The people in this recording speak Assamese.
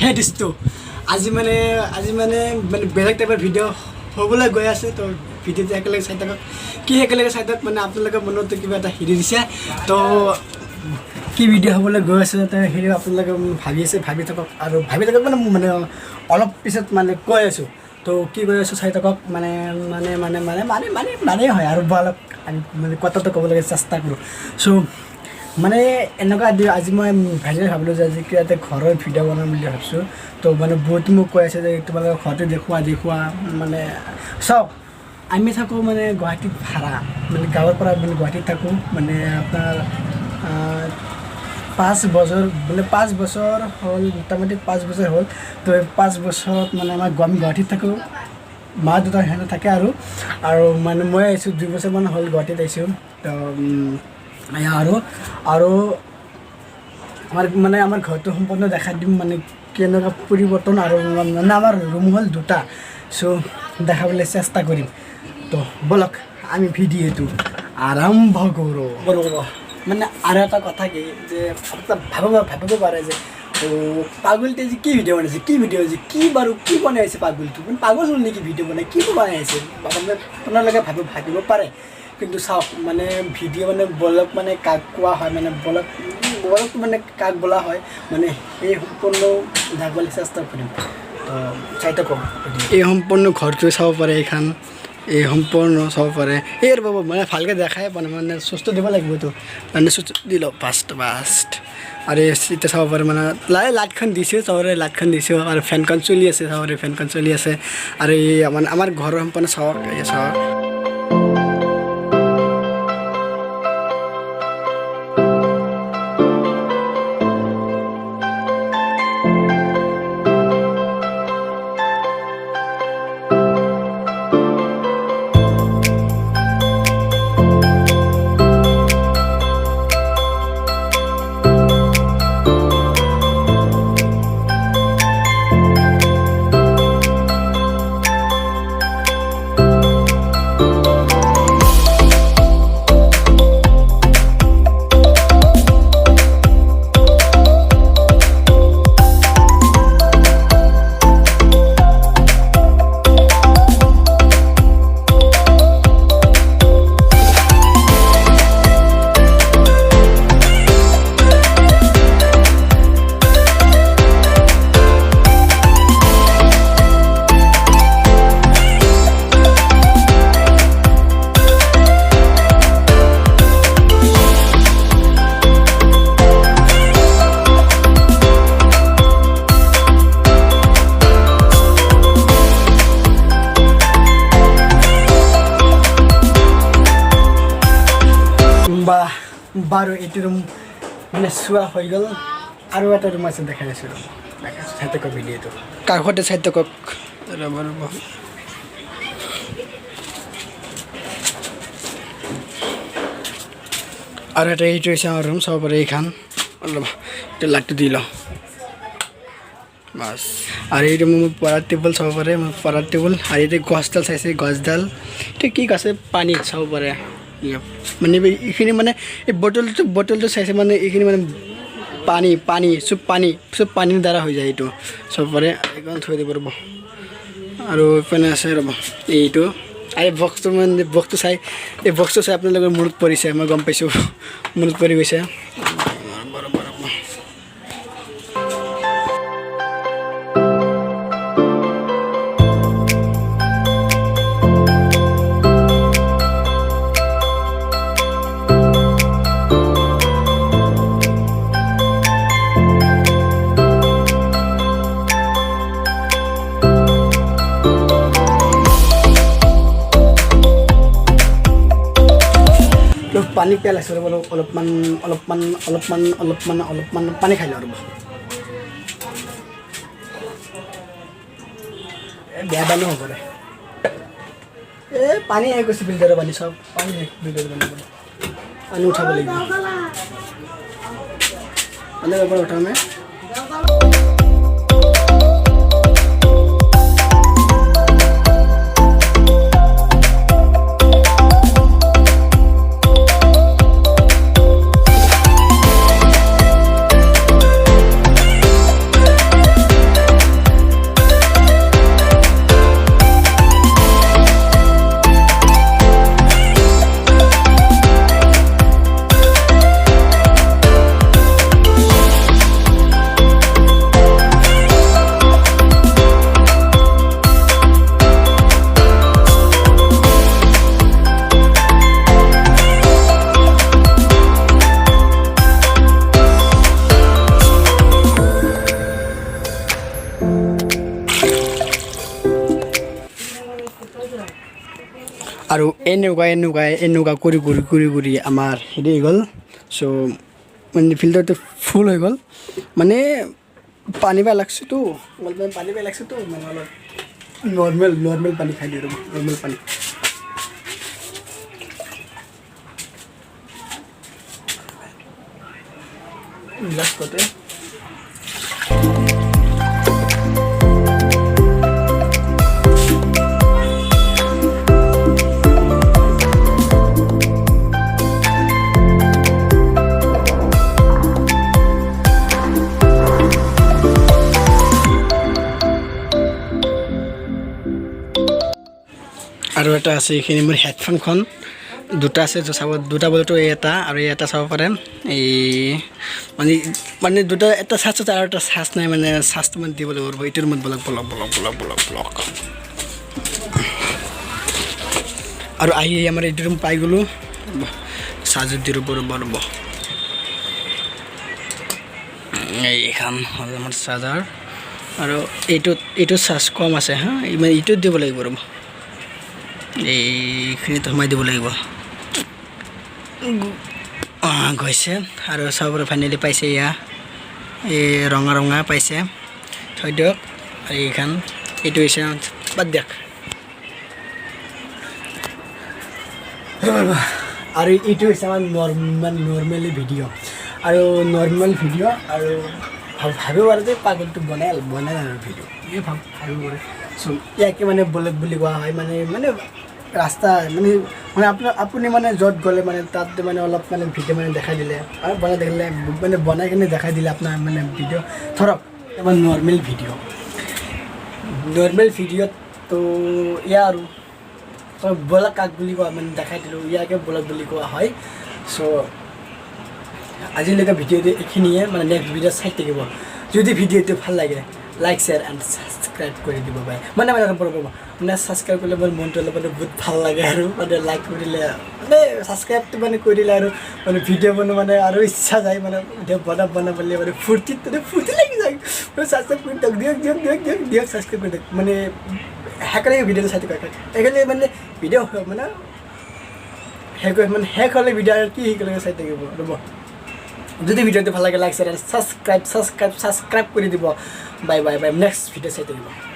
হে দিছটো আজি মানে বেলেগ টাইপৰ ভিডিঅ' হ'বলৈ গৈ আছে তো ভিডিঅ'টো একেলগে চাই থাকক কি একেলগে চাই থাকক মানে আপোনালোকে মনত কিবা এটা হেৰি দিছে তো কি ভিডিঅ' হ'বলৈ গৈ আছে তো হেৰি আপোনালোকে ভাবি থাকক আৰু ভাবি থাকক মানে অলপ পিছত মানে কৈ আছোঁ তো কি কৈ আছোঁ চাই থাকক মানে হয় আৰু অলপ আমি মানে কথাটো ক'বলৈ চেষ্টা কৰোঁ চ' মানে এনেকুৱা আজি মই ভাবিলোঁ যে আজি কিবা এটা ঘৰৰ ভিডিঅ' বনাম বুলি ভাবিছোঁ তো মানে বহুত মোক কৈ আছে যে তোমালোকে ঘৰতে দেখুওৱা মানে চাওক আমি থাকোঁ মানে গুৱাহাটীত ভাড়া মানে গাঁৱৰ পৰা মানে গুৱাহাটীত থাকোঁ মানে আপোনাৰ 5 বছৰ হ'ল মোটামুটি 5 বছৰ হ'ল তো 5 বছৰত মানে আমি গুৱাহাটীত থাকোঁ মা দেউতা সিহঁতে থাকে আৰু মানে মই আহিছোঁ 2 বছৰমান হ'ল গুৱাহাটীত আহিছোঁ তো আৰু আমাৰ ঘৰটো সম্পূৰ্ণ দেখাই দিম মানে কেনেকুৱা পৰিৱৰ্তন আৰু মানে আমাৰ ৰুম হ'ল 2টা চ' দেখাবলৈ চেষ্টা কৰিম তো বলক আমি ভিডিঅ'টো আৰম্ভ কৰোঁ মানে আৰু এটা কথা কি যে ভাবিব পাৰে যে পাগলটোৱে যে কি ভিডিঅ' বনাইছে কি বনাই আছে পাগলটো মানে পাগল হ'ল নেকি ভিডিঅ' বনাই কি বনাই আছে আপোনালোকে ভাবিব পাৰে কিন্তু চাওক মানে ভিডিঅ' মানে বলক মানে কাক কোৱা হয় মানে বলক মানে কাক বোলা হয় মানে এই সম্পূৰ্ণ যাবলৈ চেষ্টা কৰিম তো চাই থাকক এই সম্পূৰ্ণ ঘৰটো চাব পাৰে এই সম্পূৰ্ণ চাব পাৰে এই ৰ'ব মানে ভালকৈ দেখাই পোৱা নাই মানে চুচটো দিব লাগিবতো মানে চুচ দি লওক ফাষ্ট আৰু এতিয়া চাব পাৰে মানে লাইটখন দিছোঁ চবৰে লাইটখন দিছোঁ আৰু ফেনখন চলি আছে চবৰে ফেনখন চলি আছে আৰু এই মানে আমাৰ ঘৰৰ সম্পূৰ্ণ চাওক চাওক বাৰু এইটো ৰুম মানে চোৱা হৈ গ'ল আৰু এটা ৰুম আছে দেখাই আছোঁ চাই থাকক ভিডিঅ'টো কাষতে চাই থাকক আৰু এটা এইটো হৈছে আমাৰ ৰুম চাব পাৰে এইখন অলপ এইটো লাইটটো দি লওঁ বাছ আৰু এইটো মোৰ পঢ়াৰ টেবুল চাব পাৰে মোৰ পঢ়াৰ টেবুল আৰু এইটো গছডাল চাইছে গছডাল এইটো কি আছে পানীত চাব পাৰে মানে এইখিনি মানে এই বটলটো চাইছে মানে এইখিনি মানে চব পানীৰ দ্বাৰা হৈ যায় এইটো চাব পাৰে এইখন থৈ দিব ৰ'ব আৰু এইপিনে আছে ৰ'ব এইটো আৰু বক্সটো চাই আপোনালোকৰ মনত পৰিছে মই গম পাইছোঁ মনত পৰি গৈছে পানী পেলাইছোঁ ৰ'ব অলপমান পানী খাই লওঁ ৰ'ব বেয়া পানী হ'ব দে পানী আহি গৈছে ফিল্টাৰৰ পানী চব পানী ফিল্টাৰৰ পানী উঠাব লাগিব পানী এবাৰ উঠামে আৰু এনেকুৱা কৰি আমাৰ হেৰি হৈ গ'ল চ' মানে ফিল্টাৰটো ফুল হৈ গ'ল মানে পানী বেয়া লাগছেতো মানে অলপ নৰ্মেল পানী খাই দিওঁ নৰ্মেল পানী লাষ্টতে আৰু এটা আছে এইখিনি মোৰ হেডফোনখন দুটা আছে চাব দুটা বলতো এটা আৰু এটা চাব পাৰে এই মানে দুটা এটা চাৰ্জ আছে আৰু এটা চাৰ্জ নাই মানে চাৰ্জটো মানে দিব লাগিব এইটোৰ মত ব্লক আৰু আহি আমাৰ এইটো ৰুম পাই গ'লোঁ চাৰ্জত দিব ৰ'ব এইখন হ'ল আমাৰ চাৰ্জাৰ আৰু এইটো চাৰ্জ কম আছে হা মানে এইটোত দিব লাগিব ৰ'ব এইখিনিত সোমাই দিব লাগিব গৈছে আৰু চাব ফাইনেলি পাইছে এয়া এই ৰঙা পাইছে থৈ দিয়ক আৰু এইখন এইটো হৈছে বাদ দিয়ক আৰু এইটো হৈছে আমাৰ নৰ্মেলি ভিডিঅ' আৰু নৰ্মেল ভিডিঅ' আৰু ভাবিব পাৰে যে পাগলটো বনাই আৰু ভিডিঅ' এই ভাবিব পাৰে চ' ইয়াকে মানে ব্লগ বুলি কোৱা হয় মানে ৰাস্তা মানে আপুনি মানে য'ত গ'লে মানে তাত মানে অলপ মানে ভিডিঅ' মানে দেখাই দিলে আৰু বনাই কিনে দেখাই দিলে আপোনাৰ মানে ভিডিঅ' ধৰক আমাৰ নৰ্মেল ভিডিঅ'ত তো এয়া আৰু ব্লগ কাক বুলি কোৱা মানে দেখাই দিলোঁ ইয়াকে ব্লগ বুলি কোৱা হয় চ' আজিলৈকে ভিডিঅ'টো এইখিনিয়ে মানে নেক্সট ভিডিঅ' চাই থাকিব যদি ভিডিঅ'টো ভাল লাগে লাইক শ্বেয়াৰ এণ্ড ছাবস্ক্ৰাইব কৰি দিব পাৰে মানে ছাবস্ক্ৰাইব কৰিলে মোৰ মনটো অলপ মানে বহুত ভাল লাগে আৰু মানে লাইক কৰিলে মানে ছাবস্ক্ৰাইবটো মানে কৰি দিলে আৰু মানে ভিডিঅ' বনোৱা মানে আৰু ইচ্ছা যায় মানে বনাবলৈ মানে ফূৰ্তি লাগি যায় ছাবস্ক্ৰাইব কৰি দিয়ক ছাবস্ক্ৰাইব কৰি দিয়ক মানে সেইকাৰণে ভিডিঅ'টো চাই থাকক সেইকাৰণে মানে ভিডিঅ' মানে শেষ হ'লে ভিডিঅ' আৰু কি শিকিলে চাই থাকিব ৰ'ব যদি ভিডিঅ'টো ভাল লাগে লাইক শ্বেয়াৰ ছাবস্ক্ৰাইব কৰি দিব বাই নেক্সট ভিডিঅ' চাই থাকিব